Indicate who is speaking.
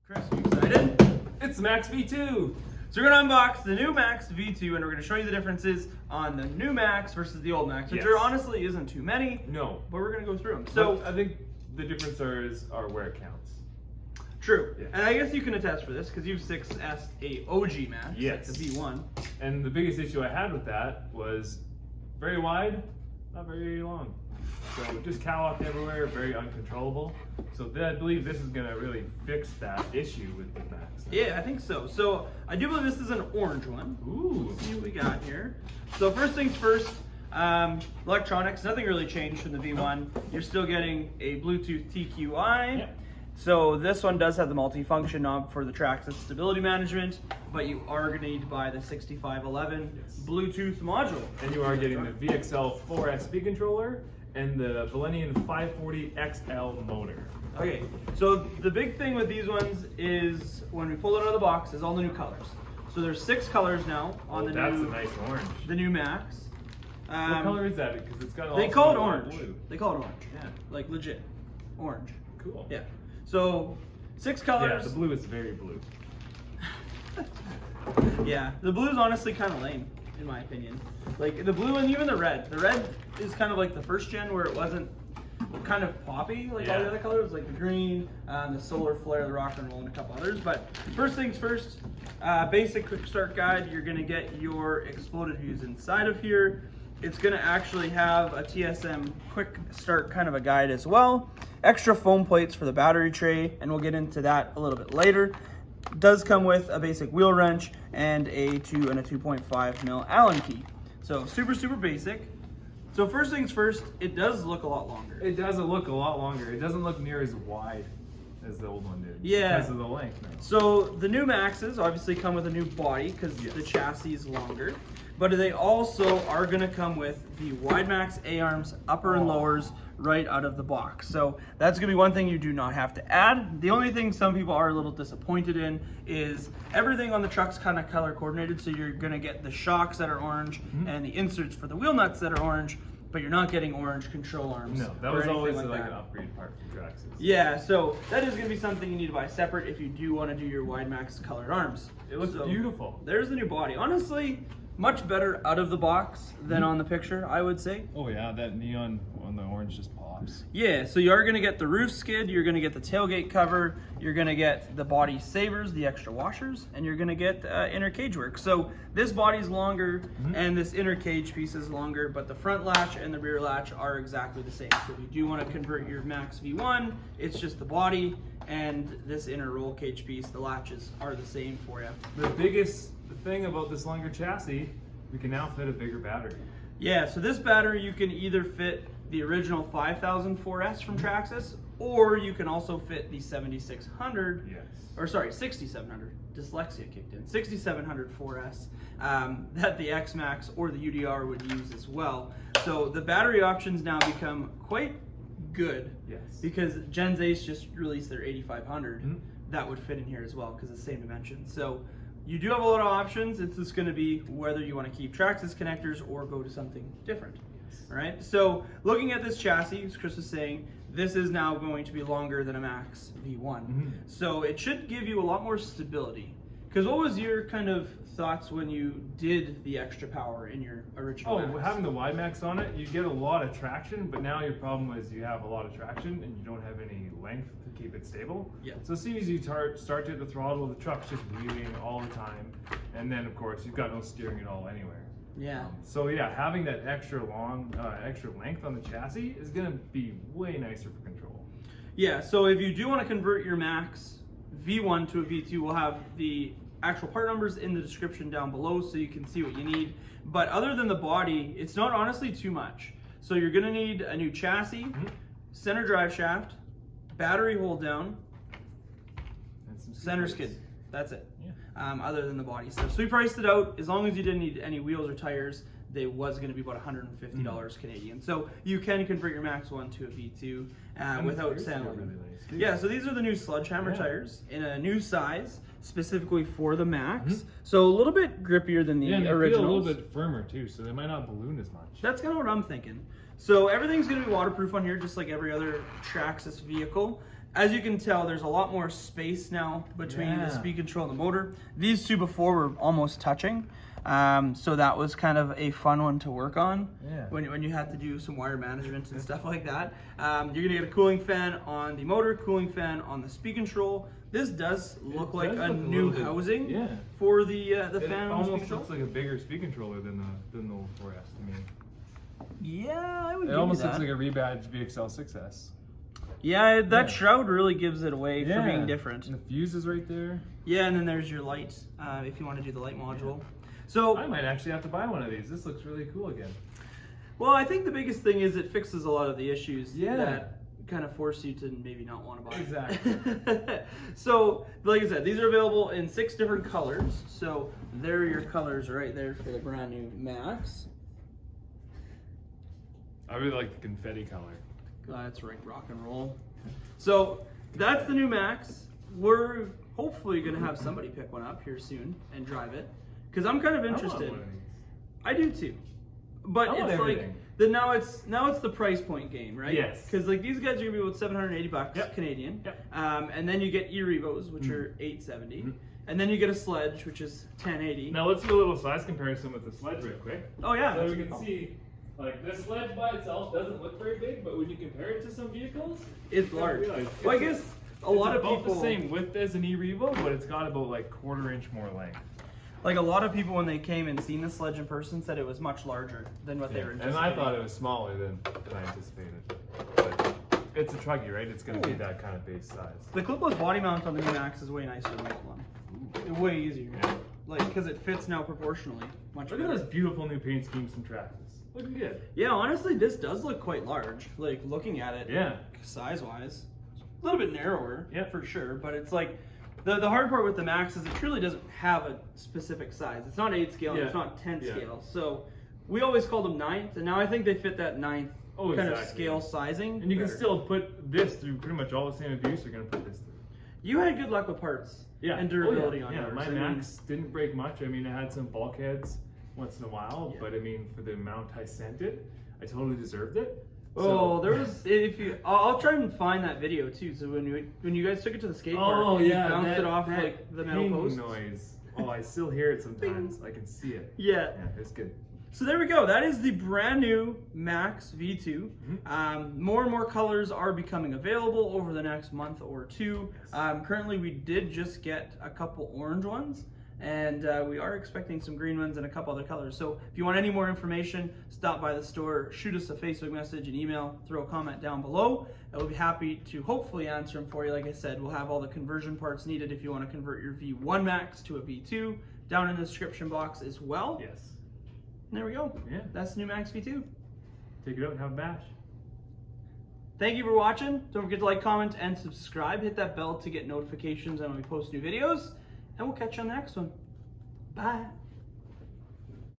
Speaker 1: Chris, you excited?
Speaker 2: It's Maxx V2.
Speaker 1: So we're gonna unbox the new Maxx V2 and we're gonna show you the differences on the new Maxx versus the old Maxx, which there honestly isn't too many.
Speaker 2: No.
Speaker 1: But we're gonna go through them. So
Speaker 2: I think the difference are where it counts.
Speaker 1: True.
Speaker 2: Yeah.
Speaker 1: And I guess you can attest for this because you've 6S a OG Maxx,
Speaker 2: yes,
Speaker 1: like the V1.
Speaker 2: And the biggest issue I had with that was very wide, not very long. So just cow-off everywhere, very uncontrollable. So I believe this is gonna really fix that issue with the Maxx.
Speaker 1: Yeah, I think so. So I do believe this is an orange one.
Speaker 2: Ooh.
Speaker 1: Let's see what we got here. So first things first, electronics, nothing really changed from the V1. You're still getting a Bluetooth TQI.
Speaker 2: Yeah.
Speaker 1: So this one does have the multi-function knob for the Traxxas stability management, but you are going to need to buy the 6511 Bluetooth module.
Speaker 2: And you are getting the VXL 4S speed controller and the Valenian 540 XL motor.
Speaker 1: Okay, so the big thing with these ones is when we pull it out of the box is all the new colors. So there's 6 colors now on the
Speaker 2: that's
Speaker 1: new.
Speaker 2: a nice orange.
Speaker 1: The new Maxx.
Speaker 2: What color is that? Because it's got.
Speaker 1: They call it orange.
Speaker 2: Blue.
Speaker 1: They call it orange. Yeah, like legit, orange.
Speaker 2: Cool.
Speaker 1: Yeah. So 6 colors.
Speaker 2: Yeah, the blue is very blue.
Speaker 1: Yeah, the blue is honestly kind of lame, in my opinion. Like the blue and even the red. The red is kind of like the first gen where it wasn't kind of poppy like all the other colors, like the green, the solar flare, the rock and roll, and a couple others. But first things first, basic quick start guide. You're gonna get your exploded views inside of here. It's gonna actually have a TSM quick start kind of a guide as well. Extra foam plates for the battery tray, and we'll get into that a little bit later. It does come with a basic wheel wrench and a 2 and a 2.5 mil Allen key. So super basic. So first things first, it does look a lot longer.
Speaker 2: It does look a lot longer. It doesn't look near as wide as the old one did.
Speaker 1: Yeah.
Speaker 2: Because of the length now.
Speaker 1: So the new Maxxes obviously come with a new body because the chassis is longer. But they also are going to come with the Widemaxx A-arms, upper and lowers, right out of the box. So that's going to be one thing you do not have to add. The only thing some people are a little disappointed in is everything on the truck's kind of color coordinated. So you're going to get the shocks that are orange and the inserts for the wheel nuts that are orange, but you're not getting orange control arms.
Speaker 2: No, that was always like an upgrade part from Traxxas.
Speaker 1: Yeah, so that is going to be something you need to buy separate if you do want to do your Widemaxx colored arms.
Speaker 2: It looks beautiful.
Speaker 1: There's the new body. Honestly, much better out of the box than on the picture, I would say.
Speaker 2: Oh yeah, that neon on the orange just pops.
Speaker 1: Yeah, so you are going to get the roof skid, you're going to get the tailgate cover, you're going to get the body savers, the extra washers, and you're going to get inner cage work. So this body's longer and this inner cage piece is longer, but the front latch and the rear latch are exactly the same. So if you do want to convert your Maxx V1, it's just the body and this inner roll cage piece, the latches are the same for you.
Speaker 2: The biggest thing about this longer chassis, we can now fit a bigger battery.
Speaker 1: Yeah, so this battery you can either fit the original 5000 4S from Traxxas, or you can also fit the 7600, or sorry, 6700, dyslexia kicked in, 6700 4S that the X-Maxx or the UDR would use as well. So the battery options now become quite good because Gens Ace just released their 8500 that would fit in here as well because it's the same dimensions. So you do have a lot of options. It's just going to be whether you want to keep Traxxas connectors or go to something different. All right. So looking at this chassis, as Chris was saying, this is now going to be longer than a Maxx V1. So it should give you a lot more stability. Because what was your kind of thoughts when you did the extra power in your original Maxx?
Speaker 2: Having the Widemaxx on it, you get a lot of traction, but now your problem is you have a lot of traction and you don't have any length to keep it stable.
Speaker 1: Yeah. So
Speaker 2: as soon as you start to hit the throttle, the truck's just wheeling all the time. And then of course you've got no steering at all anywhere.
Speaker 1: Yeah.
Speaker 2: So yeah, having that extra length on the chassis is gonna be way nicer for control.
Speaker 1: Yeah, so if you do want to convert your Maxx V1 to a V2, we'll have the actual part numbers in the description down below so you can see what you need. But other than the body, it's not honestly too much. So you're gonna need a new chassis, center drive shaft, battery hold down, center skid. That's it. Other than the body stuff. So we priced it out. As long as you didn't need any wheels or tires, they was going to be about $150 Canadian. So you can convert your Maxx 1 to a V2 without saddling.
Speaker 2: Really nice,
Speaker 1: Yeah, so these are the new sledgehammer tires in a new size, specifically for the Maxx. So a little bit grippier than the originals.
Speaker 2: They feel a little bit firmer too, so they might not balloon as much.
Speaker 1: That's kind of what I'm thinking. So everything's going to be waterproof on here, just like every other Traxxas vehicle. as you can tell, there's a lot more space now between the speed control and the motor. These two before were almost touching. So that was kind of a fun one to work on when you had to do some wire management and stuff like that. You're gonna get a cooling fan on the motor, cooling fan on the speed control. This does look like a new housing for the fan.
Speaker 2: It almost looks like a bigger speed controller than the old 4S to me.
Speaker 1: Yeah, I would give
Speaker 2: It
Speaker 1: you
Speaker 2: almost
Speaker 1: that.
Speaker 2: looks like a rebadged VXL 6S.
Speaker 1: Yeah, that shroud really gives it away for being different.
Speaker 2: And the fuse is right there.
Speaker 1: Yeah, and then there's your light if you want to do the light module. So
Speaker 2: I might actually have to buy one of these. This looks really cool again.
Speaker 1: Well, I think the biggest thing is it fixes a lot of the issues that kind of force you to maybe not want to buy it.
Speaker 2: Exactly.
Speaker 1: So, like I said, these are available in 6 different colors. So, there are your colors right there for the brand new Maxx.
Speaker 2: I really like the confetti color.
Speaker 1: That's right, rock and roll. So, that's the new Maxx. We're hopefully going to have somebody pick one up here soon and drive it. Because I'm kind of interested. I do too. But it's like now it's the price point game, right?
Speaker 2: Yes.
Speaker 1: Because like these guys are gonna be about $780 Canadian.
Speaker 2: Yep.
Speaker 1: And then you get e-revos, which are $870. And then you get a sledge, which is $1080.
Speaker 2: Now let's do a little size comparison with the sledge real quick.
Speaker 1: Oh yeah.
Speaker 2: So we can see, like this sledge by itself doesn't look very big, but when you compare it to some vehicles,
Speaker 1: it's large. Well, I guess a lot of people
Speaker 2: the same width as an e-revo, but it's got about like 1/4 inch more length.
Speaker 1: Like a lot of people when they came and seen the sledge in person said it was much larger than what they were anticipating.
Speaker 2: And I thought it was smaller than I anticipated. But it's a truggy, right? It's going to be that kind of base size.
Speaker 1: The clipless body mount on the new Maxx is way nicer than this one. Way easier.
Speaker 2: Yeah.
Speaker 1: Like, because it fits now proportionally much
Speaker 2: Look
Speaker 1: better.
Speaker 2: at those beautiful new paint schemes from Traxxas. Looking good.
Speaker 1: Yeah, honestly, this does look quite large. Like, looking at it,
Speaker 2: Yeah.
Speaker 1: size-wise. A little bit narrower, for sure, but it's like, the hard part with the Maxx is it truly doesn't have a specific size. It's not 8 scale, and it's not 10 scale. So, we always called them 9th, and now I think they fit that 9th kind of scale sizing.
Speaker 2: And you can still put this through pretty much all the same abuse you're going to put this through.
Speaker 1: You had good luck with parts and durability on yours.
Speaker 2: My Maxx didn't break much. I mean, it had some bulkheads once in a while, but I mean, for the amount I sent it, I totally deserved it.
Speaker 1: Oh, there was. I'll try and find that video too. So when you guys took it to the skate park, you bounced it off like the metal post.
Speaker 2: Noise. Oh, I still hear it sometimes. I can see it.
Speaker 1: Yeah,
Speaker 2: it's good.
Speaker 1: So there we go. That is the brand new Maxx V2. More and more colors are becoming available over the next month or two. Currently, we did just get a couple orange ones. And we are expecting some green ones and a couple other colors. So if you want any more information, stop by the store, shoot us a Facebook message, an email, throw a comment down below. And we'll be happy to hopefully answer them for you. Like I said, we'll have all the conversion parts needed if you want to convert your V1 Maxx to a V2 down in the description box as well.
Speaker 2: Yes.
Speaker 1: And there we go.
Speaker 2: Yeah.
Speaker 1: That's the new Maxx V2.
Speaker 2: Take it out and have a bash.
Speaker 1: Thank you for watching. Don't forget to like, comment, and subscribe. Hit that bell to get notifications when we post new videos. And we'll catch you on the next one. Bye.